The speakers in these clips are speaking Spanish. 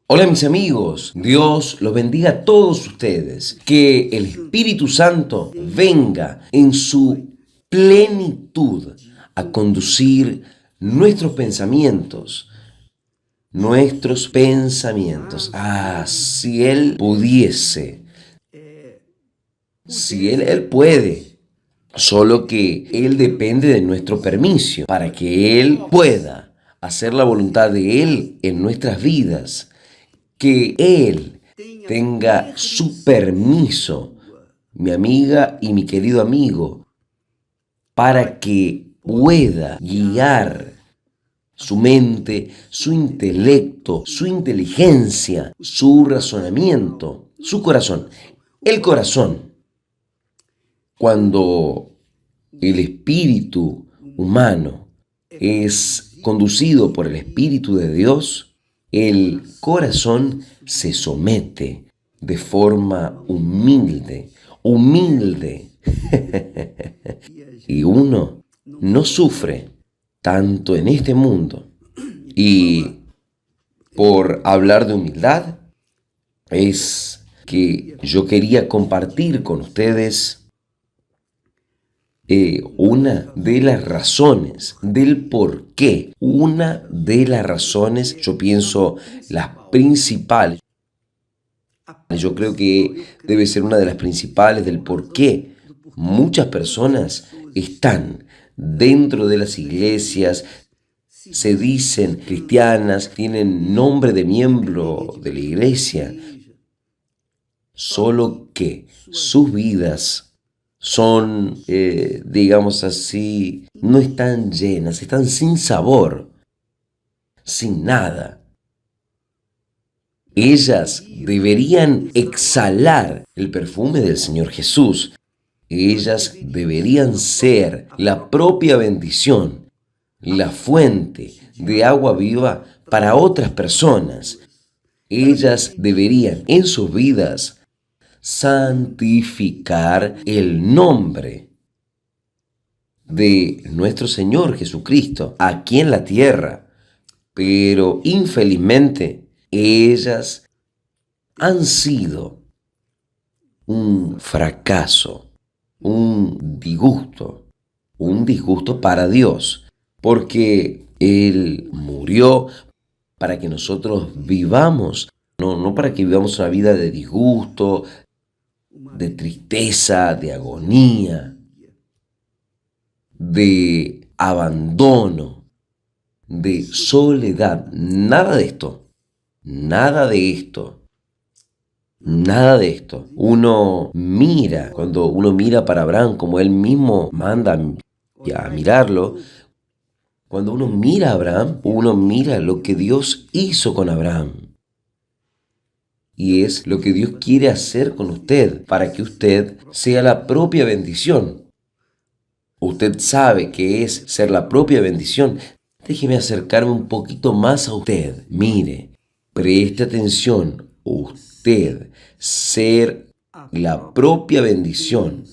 Hola mis amigos, Dios los bendiga a todos ustedes, que el Espíritu Santo venga en su plenitud a conducir nuestros pensamientos. Si Él pudiese, si Él puede, solo que Él depende de nuestro permiso para que Él pueda hacer la voluntad de Él en nuestras vidas. Que Él tenga su permiso, mi amiga y mi querido amigo, para que pueda guiar su mente, su intelecto, su inteligencia, su razonamiento, su corazón. El corazón, cuando el espíritu humano es conducido por el Espíritu de Dios, el corazón se somete de forma humilde. Y uno no sufre tanto en este mundo. Y por hablar de humildad, es que yo quería compartir con ustedes una de las razones del por qué, yo pienso las principales, yo creo que debe ser una de las principales del por qué muchas personas están dentro de las iglesias, se dicen cristianas, tienen nombre de miembro de la iglesia, solo que sus vidas son, digamos así, no están llenas, están sin sabor, sin nada. Ellas deberían exhalar el perfume del Señor Jesús. Ellas deberían ser la propia bendición, la fuente de agua viva para otras personas. Ellas deberían en sus vidas santificar el nombre de nuestro Señor Jesucristo aquí en la tierra. Pero infelizmente ellas han sido un fracaso, un disgusto para Dios, porque Él murió para que nosotros vivamos, no para que vivamos una vida de disgusto, de tristeza, de agonía, de abandono, de soledad. Nada de esto, nada de esto, nada de esto. Cuando uno mira para Abraham, como él mismo manda a mirarlo, cuando uno mira a Abraham, uno mira lo que Dios hizo con Abraham. Y es lo que Dios quiere hacer con usted, para que usted sea la propia bendición. Usted sabe que es ser la propia bendición. Déjeme acercarme un poquito más a usted. Mire, preste atención. Usted ser la propia bendición,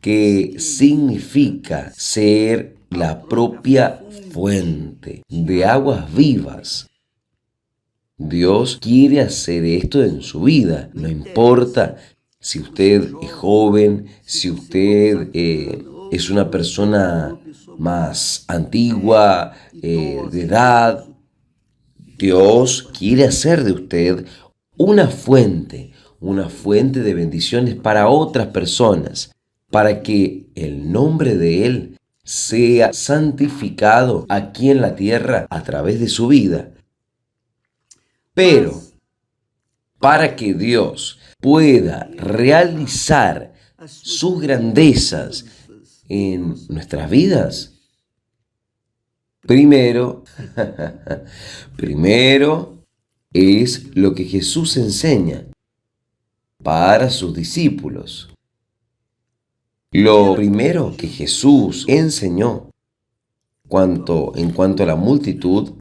que significa ser la propia fuente de aguas vivas. Dios quiere hacer esto en su vida. No importa si usted es joven, si usted es una persona más antigua, de edad. Dios quiere hacer de usted una fuente de bendiciones para otras personas, para que el nombre de Él sea santificado aquí en la tierra a través de su vida. Pero para que Dios pueda realizar sus grandezas en nuestras vidas, primero es lo que Jesús enseña para sus discípulos. Lo primero que Jesús enseñó en cuanto a la multitud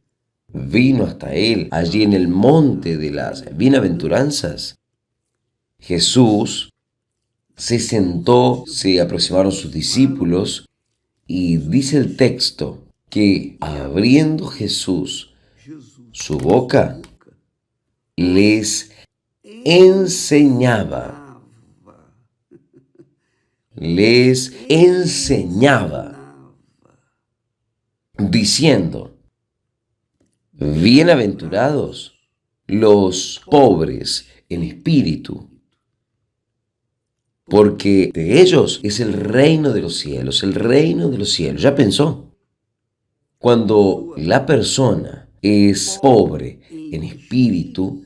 vino hasta él, allí en el monte de las bienaventuranzas. Jesús se sentó, se aproximaron sus discípulos y dice el texto que abriendo Jesús su boca, les enseñaba, diciendo, bienaventurados los pobres en espíritu, porque de ellos es el reino de los cielos, el reino de los cielos. ¿Ya pensó? Cuando la persona es pobre en espíritu,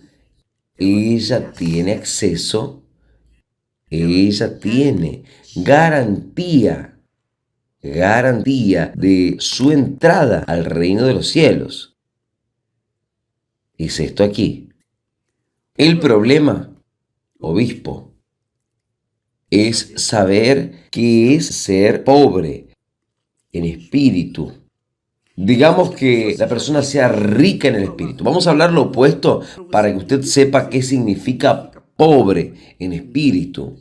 ella tiene acceso, ella tiene garantía de su entrada al reino de los cielos. Es esto aquí. El problema, obispo, es saber qué es ser pobre en espíritu. Digamos que la persona sea rica en el espíritu. Vamos a hablar lo opuesto para que usted sepa qué significa pobre en espíritu.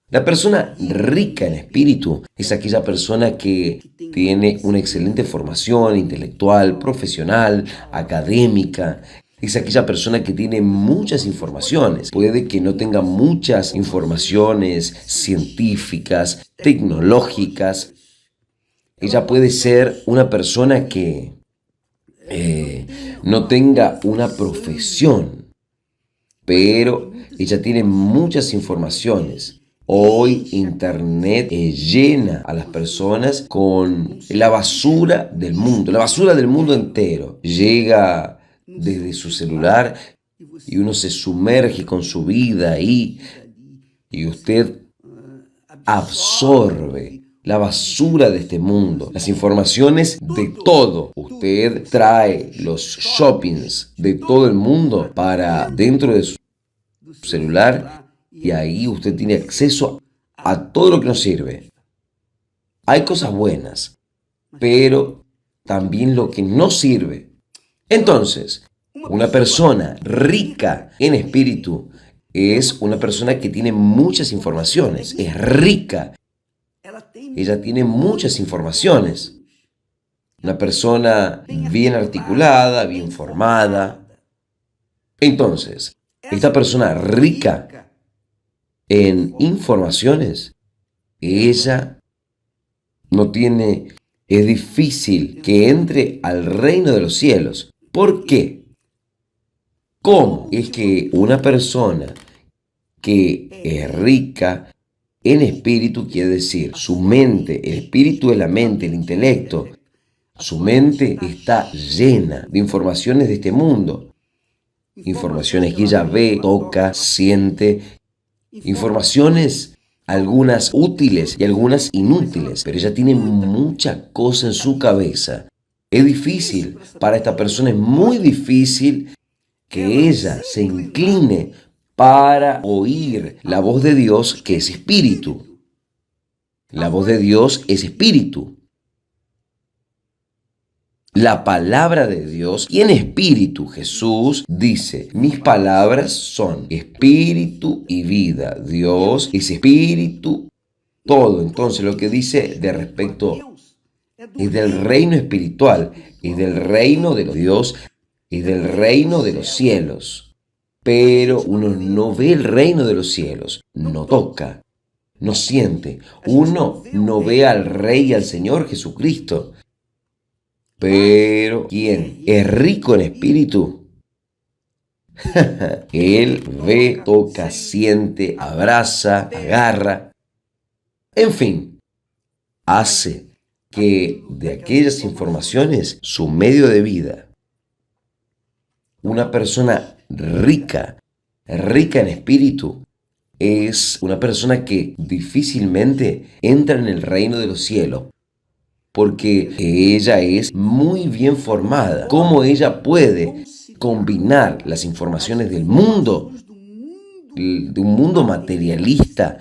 La persona rica en espíritu es aquella persona que tiene una excelente formación intelectual, profesional, académica. Es aquella persona que tiene muchas informaciones. Puede que no tenga muchas informaciones científicas, tecnológicas. Ella puede ser una persona que no tenga una profesión, pero ella tiene muchas informaciones. Hoy Internet llena a las personas con la basura del mundo entero. Llega desde su celular y uno se sumerge con su vida ahí y usted absorbe la basura de este mundo, las informaciones de todo. Usted trae los shoppings de todo el mundo para dentro de su celular y ahí usted tiene acceso a todo lo que nos sirve. Hay cosas buenas, pero también lo que no sirve. Entonces, una persona rica en espíritu es una persona que tiene muchas informaciones, es rica. Ella tiene muchas informaciones. Una persona bien articulada, bien formada. Entonces, esta persona rica en informaciones, ella no tiene, es difícil que entre al reino de los cielos. ¿Por qué? ¿Cómo es que una persona que es rica en espíritu, quiere decir, su mente, el espíritu de la mente, el intelecto, su mente está llena de informaciones de este mundo? Informaciones que ella ve, toca, siente, informaciones, algunas útiles y algunas inútiles, pero ella tiene mucha cosa en su cabeza. Es difícil para esta persona, es muy difícil que ella se incline para oír la voz de Dios, que es espíritu. La voz de Dios es espíritu. La palabra de Dios y en espíritu. Jesús dice, mis palabras son espíritu y vida. Dios es espíritu, todo. Entonces lo que dice de respecto es del reino espiritual, es del reino de los Dios, es del reino de los cielos. Pero uno no ve el reino de los cielos, no toca, no siente. Uno no ve al Rey y al Señor Jesucristo. Pero ¿quién es rico en espíritu? Él ve, toca, siente, abraza, agarra. En fin, hace que de aquellas informaciones su medio de vida. Una persona rica en espíritu, es una persona que difícilmente entra en el reino de los cielos, porque ella es muy bien formada. ¿Cómo ella puede combinar las informaciones del mundo, de un mundo materialista,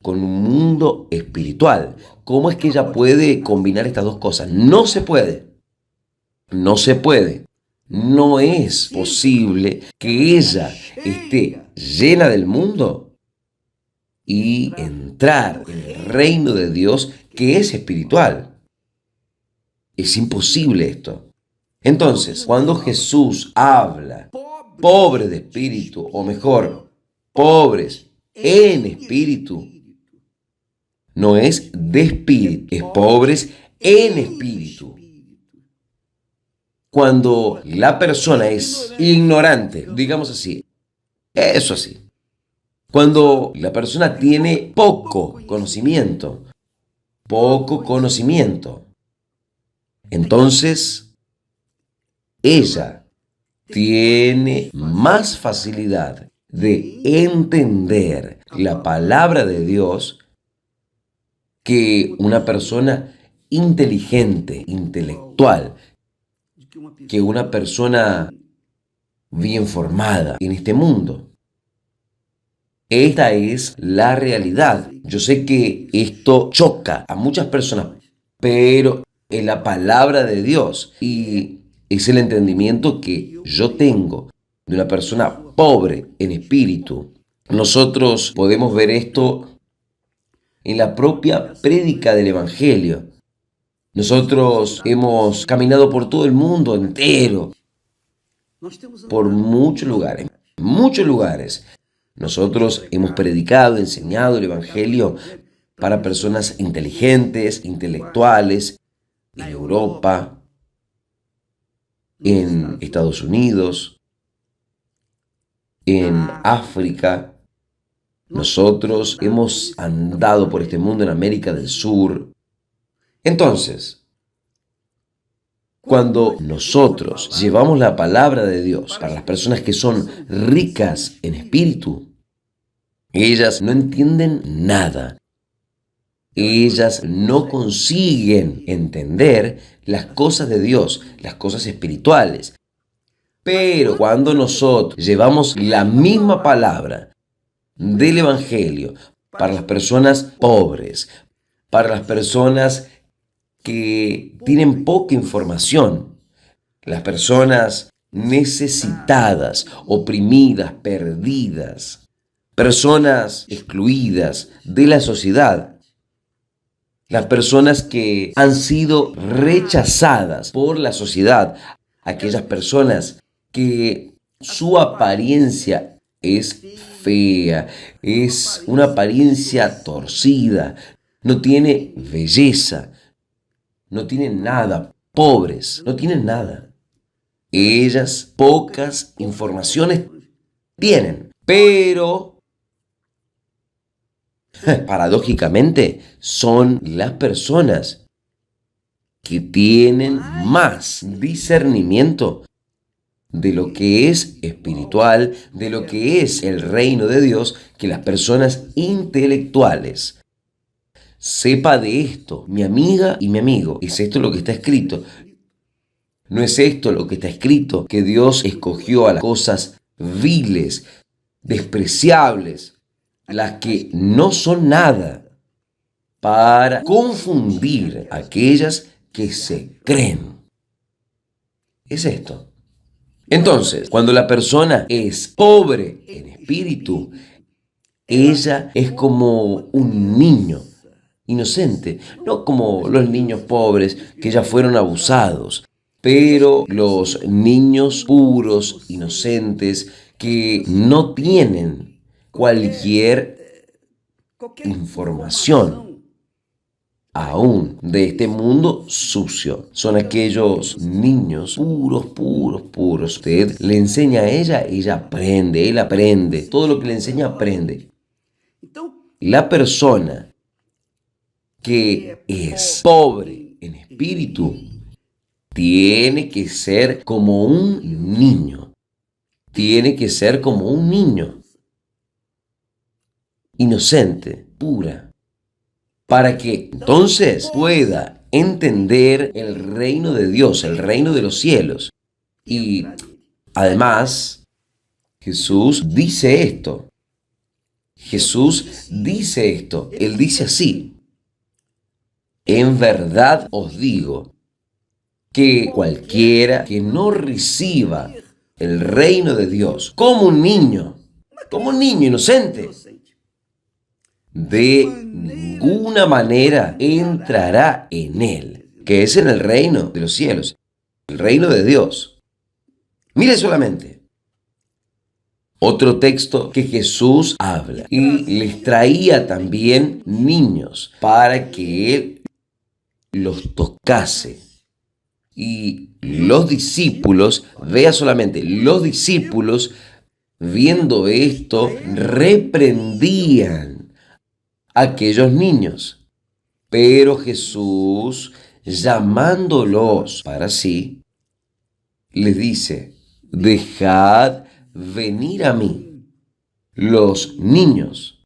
con un mundo espiritual? ¿Cómo es que ella puede combinar estas dos cosas? No se puede. No se puede. No es posible que ella esté llena del mundo y entrar en el reino de Dios, que es espiritual. Es imposible esto. Entonces, cuando Jesús habla pobres de espíritu, o mejor, pobres en espíritu. No es de espíritu, es pobres en espíritu. Cuando la persona es ignorante, digamos así, eso así. Cuando la persona tiene poco conocimiento, entonces ella tiene más facilidad de entender la palabra de Dios que una persona inteligente, intelectual, que una persona bien formada en este mundo. Esta es la realidad. Yo sé que esto choca a muchas personas, pero es la palabra de Dios y es el entendimiento que yo tengo de una persona pobre en espíritu. Nosotros podemos ver esto en la propia prédica del Evangelio. Nosotros hemos caminado por todo el mundo entero, por muchos lugares. Nosotros hemos predicado, enseñado el Evangelio para personas inteligentes, intelectuales, en Europa, en Estados Unidos, en África. Nosotros hemos andado por este mundo en América del Sur. Entonces, cuando nosotros llevamos la palabra de Dios para las personas que son ricas en espíritu, ellas no entienden nada. Ellas no consiguen entender las cosas de Dios, las cosas espirituales. Pero cuando nosotros llevamos la misma palabra del Evangelio para las personas pobres, para las personas que tienen poca información, las personas necesitadas, oprimidas, perdidas, personas excluidas de la sociedad, las personas que han sido rechazadas por la sociedad, aquellas personas que su apariencia es fea, es una apariencia torcida, no tiene belleza, no tienen nada, pobres, no tienen nada. Ellas pocas informaciones tienen, pero paradójicamente son las personas que tienen más discernimiento de lo que es espiritual, de lo que es el reino de Dios, que las personas intelectuales. Sepa de esto, mi amiga y mi amigo. ¿Es esto lo que está escrito? ¿No es esto lo que está escrito? Que Dios escogió a las cosas viles, despreciables, las que no son nada, para confundir a aquellas que se creen. Es esto. Entonces, cuando la persona es pobre en espíritu, ella es como un niño inocente, no como los niños pobres que ya fueron abusados, pero los niños puros, inocentes, que no tienen cualquier información aún de este mundo sucio. Son aquellos niños puros. Usted le enseña a ella aprende, él aprende. Todo lo que le enseña aprende. La persona que es pobre en espíritu tiene que ser como un niño. Tiene que ser como un niño. Inocente, pura. Para que entonces pueda entender el reino de Dios, el reino de los cielos. Y además, Jesús dice esto. Él dice así: en verdad os digo que cualquiera que no reciba el reino de Dios como un niño inocente, de ninguna manera entrará en él, que es en el reino de los cielos, el reino de Dios. Mire solamente, otro texto que Jesús habla y les traía también niños para que Él los tocase. Y los discípulos, vea solamente, los discípulos viendo esto reprendían a aquellos niños. Pero Jesús, llamándolos para sí, les dice: dejad venir a mí los niños,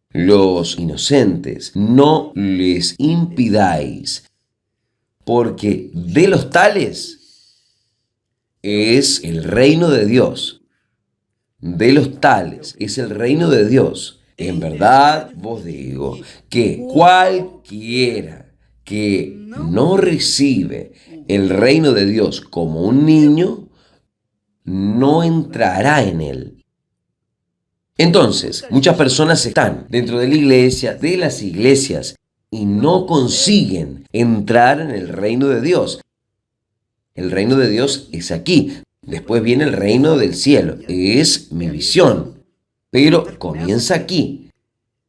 los inocentes, no les impidáis, porque de los tales es el reino de Dios. De los tales es el reino de Dios. En verdad vos digo que cualquiera que no recibe el reino de Dios como un niño, no entrará en él. Entonces, muchas personas están dentro de la iglesia, de las iglesias, y no consiguen entrar en el reino de Dios. El reino de Dios es aquí. Después viene el reino del cielo. Es mi visión. Pero comienza aquí.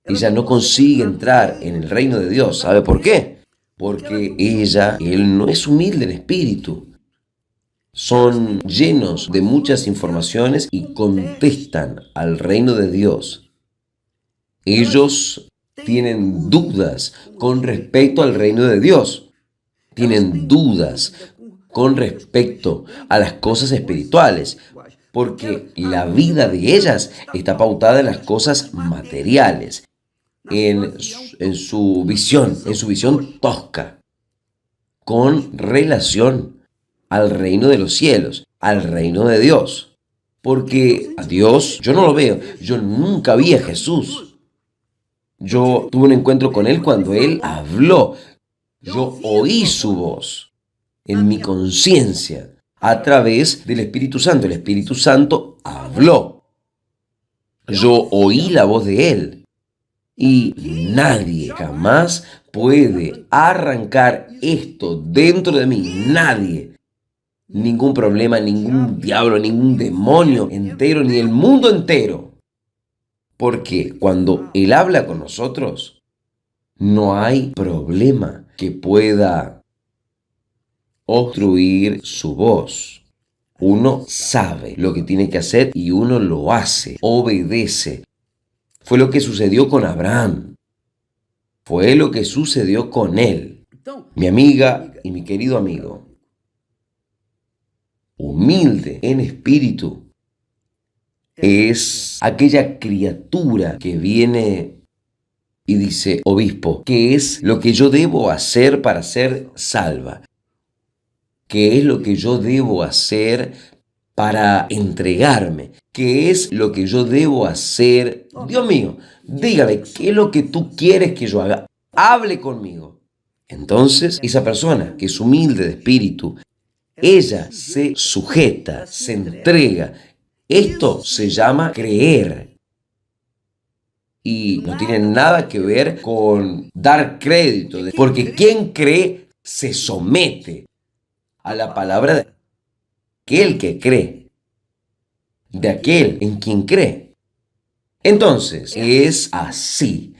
Ella no consigue entrar en el reino de Dios. ¿Sabe por qué? Porque él no es humilde en espíritu. Son llenos de muchas informaciones y contestan al reino de Dios. Ellos tienen dudas con respecto al reino de Dios. Tienen dudas con respecto a las cosas espirituales, porque la vida de ellas está pautada en las cosas materiales, en su visión tosca, con relación al reino de los cielos, al reino de Dios. Porque a Dios yo no lo veo, yo nunca vi a Jesús. Yo tuve un encuentro con Él cuando Él habló. Yo oí su voz en mi conciencia a través del Espíritu Santo. El Espíritu Santo habló. Yo oí la voz de Él. Y nadie jamás puede arrancar esto dentro de mí. Nadie. Ningún problema, ningún diablo, ningún demonio entero, ni el mundo entero. Porque cuando Él habla con nosotros, no hay problema que pueda obstruir su voz. Uno sabe lo que tiene que hacer y uno lo hace, obedece. Fue lo que sucedió con Abraham. Fue lo que sucedió con él. Mi amiga y mi querido amigo, humilde en espíritu, es aquella criatura que viene y dice: obispo, ¿qué es lo que yo debo hacer para ser salva? ¿Qué es lo que yo debo hacer para entregarme? ¿Qué es lo que yo debo hacer? Dios mío, dígame, ¿qué es lo que tú quieres que yo haga? Hable conmigo. Entonces, esa persona que es humilde de espíritu, ella se sujeta, se entrega. Esto se llama creer. Y no tiene nada que ver con dar crédito, porque quien cree se somete a la palabra de aquel que cree, de aquel en quien cree. Entonces, es así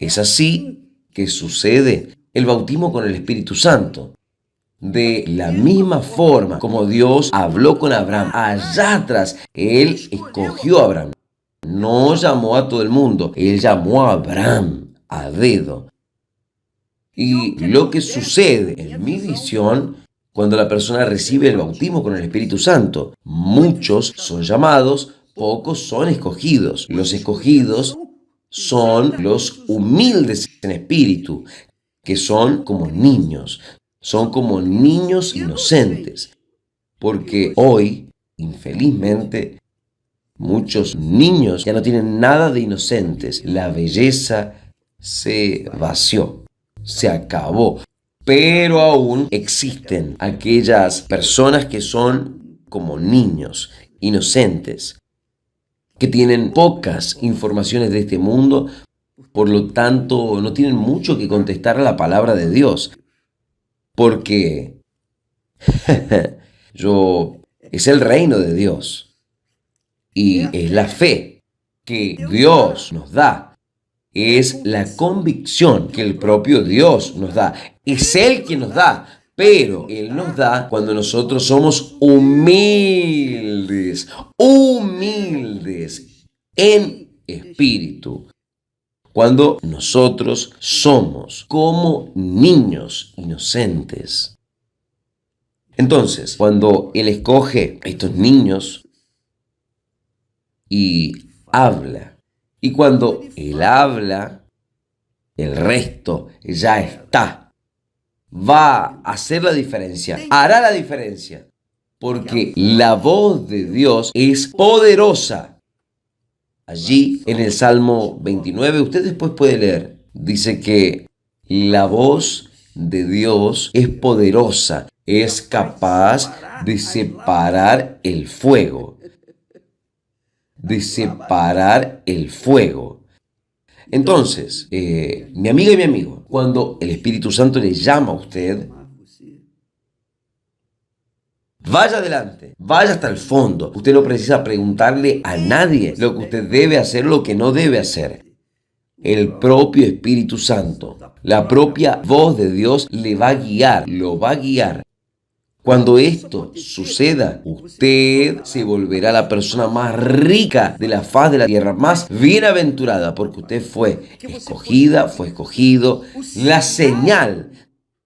que sucede el bautismo con el Espíritu Santo. De la misma forma como Dios habló con Abraham allá atrás, Él escogió a Abraham. No llamó a todo el mundo, Él llamó a Abraham a dedo. Y lo que sucede en mi visión, cuando la persona recibe el bautismo con el Espíritu Santo, muchos son llamados, pocos son escogidos. Los escogidos son los humildes en espíritu, que son como niños inocentes. Porque hoy, infelizmente, muchos niños ya no tienen nada de inocentes. La belleza se vació, se acabó. Pero aún existen aquellas personas que son como niños, inocentes, que tienen pocas informaciones de este mundo, por lo tanto no tienen mucho que contestar a la palabra de Dios. Porque es el reino de Dios. Y es la fe que Dios nos da. Es la convicción que el propio Dios nos da. Es Él quien nos da, pero Él nos da cuando nosotros somos humildes, humildes en espíritu. Cuando nosotros somos como niños inocentes. Entonces, cuando Él escoge a estos niños y habla, y cuando Él habla, el resto ya está. Va a hacer la diferencia, hará la diferencia, porque la voz de Dios es poderosa. Allí en el Salmo 29, usted después puede leer, dice que la voz de Dios es poderosa, es capaz de separar el fuego. De separar el fuego. Entonces, mi amiga y mi amigo, cuando el Espíritu Santo le llama a usted, vaya adelante, vaya hasta el fondo. Usted no precisa preguntarle a nadie lo que usted debe hacer, lo que no debe hacer. El propio Espíritu Santo, la propia voz de Dios le va a guiar, lo va a guiar. Cuando esto suceda, usted se volverá la persona más rica de la faz de la tierra, más bienaventurada, porque usted fue escogida, fue escogido. La señal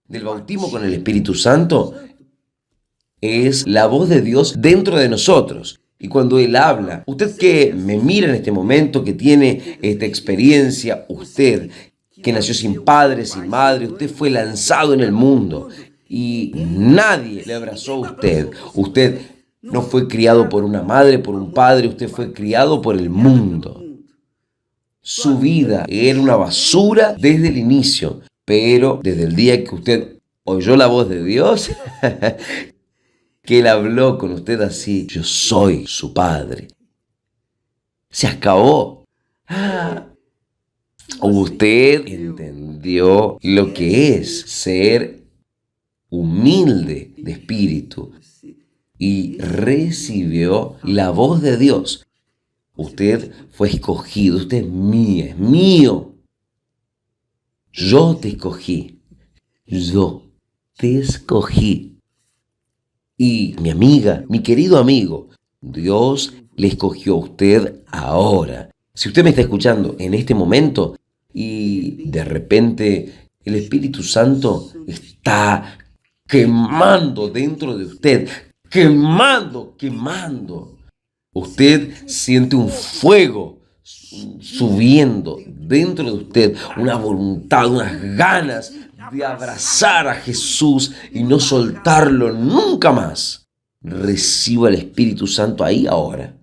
del bautismo con el Espíritu Santo es la voz de Dios dentro de nosotros. Y cuando Él habla, usted que me mira en este momento, que tiene esta experiencia, usted que nació sin padre, sin madre, usted fue lanzado en el mundo y nadie le abrazó a usted. Usted no fue criado por una madre, por un padre, usted fue criado por el mundo. Su vida era una basura desde el inicio, pero desde el día que usted oyó la voz de Dios, que Él habló con usted así, yo soy su padre. Se acabó. Usted entendió lo que es ser humilde de espíritu y recibió la voz de Dios. Usted fue escogido, usted es mía, es mío. Yo te escogí, yo te escogí. Y mi amiga, mi querido amigo, Dios le escogió a usted ahora. Si usted me está escuchando en este momento y de repente el Espíritu Santo está quemando dentro de usted, quemando. Usted siente un fuego subiendo dentro de usted, una voluntad, unas ganas de abrazar a Jesús y no soltarlo nunca más. Reciba el Espíritu Santo ahí ahora.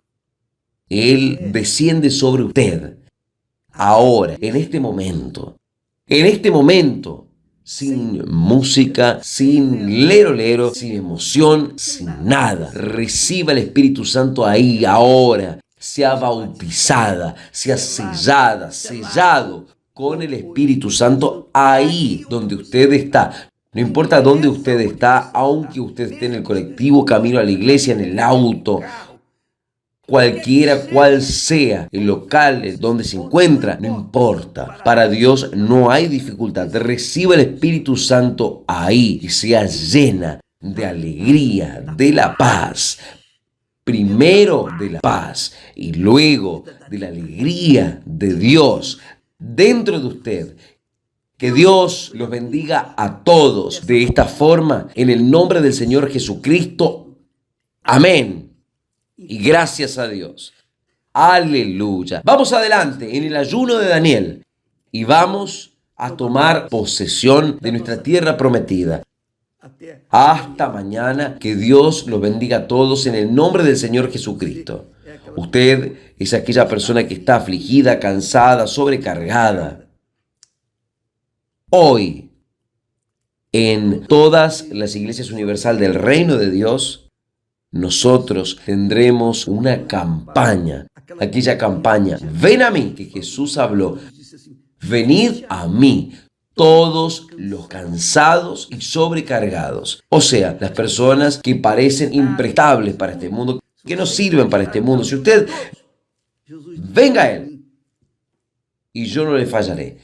Él desciende sobre usted ahora, en este momento. En este momento. Sin música, sin lero, sin emoción, sin nada. Reciba el Espíritu Santo ahí, ahora. Sea bautizada, sea sellado con el Espíritu Santo ahí donde usted está. No importa dónde usted está, aunque usted esté en el colectivo, camino a la iglesia, en el auto, cualquiera cual sea el local donde se encuentra, no importa. Para Dios no hay dificultad. Reciba el Espíritu Santo ahí y sea llena de alegría, de la paz. Primero de la paz y luego de la alegría de Dios dentro de usted. Que Dios los bendiga a todos de esta forma, en el nombre del Señor Jesucristo. Amén. Y gracias a Dios. Aleluya. Vamos adelante en el ayuno de Daniel y vamos a tomar posesión de nuestra tierra prometida. Hasta mañana, que Dios los bendiga a todos en el nombre del Señor Jesucristo. Usted es aquella persona que está afligida, cansada, sobrecargada. Hoy, en todas las iglesias universal del Reino de Dios, nosotros tendremos una campaña, aquella campaña, ven a mí, que Jesús habló, venid a mí, todos los cansados y sobrecargados. O sea, las personas que parecen imprestables para este mundo, que no sirven para este mundo. Si usted venga a Él y yo no le fallaré.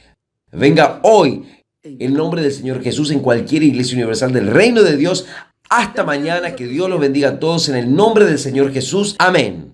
Venga hoy en nombre del Señor Jesús en cualquier iglesia universal del reino de Dios. Hasta mañana, que Dios los bendiga a todos en el nombre del Señor Jesús. Amén.